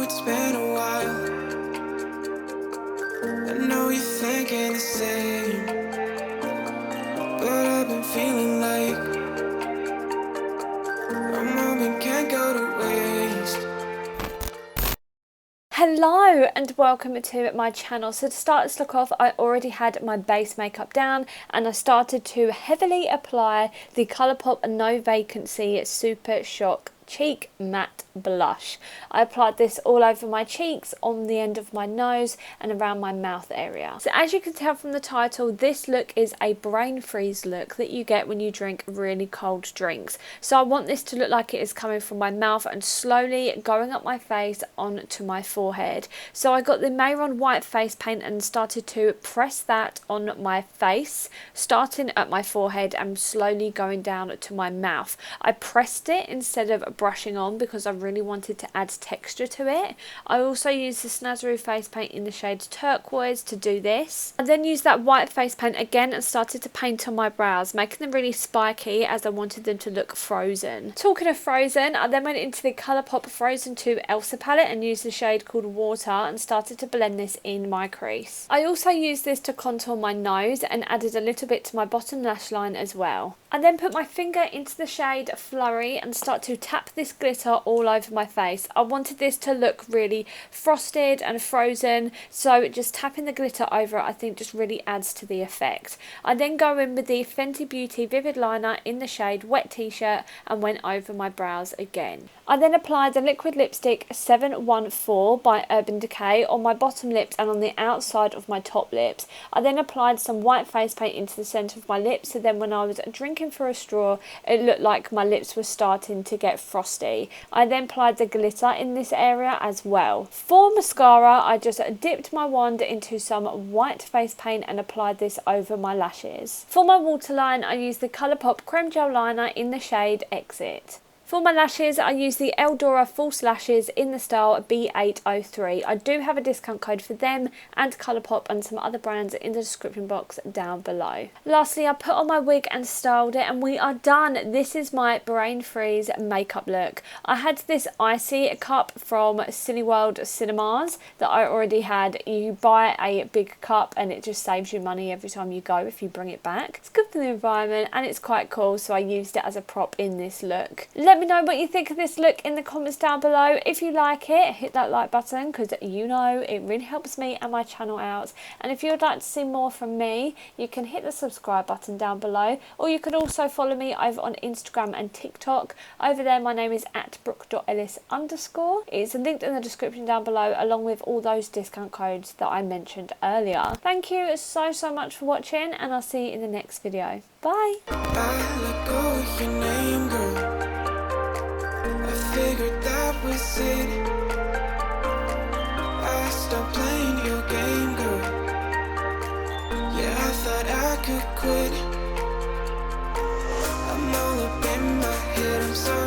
it's been a while. I know you're thinking the same, but I've been feeling like a moment can't go to waste. Hello and welcome to my channel. So to start this look off, I already had my base makeup down and I started to heavily apply the Colourpop No Vacancy Super Shock Cheek Matte Blush. I applied this all over my cheeks, on the end of my nose and around my mouth area. So as you can tell from the title, this look is a brain freeze look that you get when you drink really cold drinks. So I want this to look like it is coming from my mouth and slowly going up my face onto my forehead. So I got the Mayron white face paint and started to press that on my face, starting at my forehead and slowly going down to my mouth. I pressed it instead of brushing on because I really wanted to add texture to it. I also used the Snazaroo face paint in the shade Turquoise to do this. I then used that white face paint again and started to paint on my brows, making them really spiky as I wanted them to look frozen. Talking of frozen, I then went into the Colourpop Frozen 2 Elsa palette and used the shade called Water and started to blend this in my crease. I also used this to contour my nose and added a little bit to my bottom lash line as well. I then put my finger into the shade Flurry and start to tap this glitter all over my face. I wanted this to look really frosted and frozen, so just tapping the glitter over it I think just really adds to the effect. I then go in with the Fenty Beauty Vivid Liner in the shade Wet T-shirt and went over my brows again. I then applied the liquid lipstick 714 by Urban Decay on my bottom lips and on the outside of my top lips. I then applied some white face paint into the centre of my lips, so then when I was drinking for a straw it looked like my lips were starting to get frosty. I then applied the glitter in this area as well. For mascara, I just dipped my wand into some white face paint and applied this over my lashes. For my waterline, I used the Colourpop Creme Gel liner in the shade Exit. For my lashes, I use the Eldora False Lashes in the style B803. I do have a discount code for them and Colourpop and some other brands in the description box down below. Lastly, I put on my wig and styled it and we are done. This is my brain freeze makeup look. I had this icy cup from Cineworld Cinemas that I already had. You buy a big cup and it just saves you money every time you go if you bring it back. It's good for the environment and it's quite cool, so I used it as a prop in this look. Let me know what you think of this look in the comments down below. If you like it, hit that like button because you know it really helps me and my channel out. And if you would like to see more from me, you can hit the subscribe button down below, or you can also follow me over on Instagram and TikTok. Over there my name is @brooke.ellis_. It's linked in the description down below along with all those discount codes that I mentioned earlier. Thank you so much for watching and I'll see you in the next video. Bye! Figured that was it. I stopped playing your game, girl. Yeah, I thought I could quit. I'm all up in my head, I'm sorry.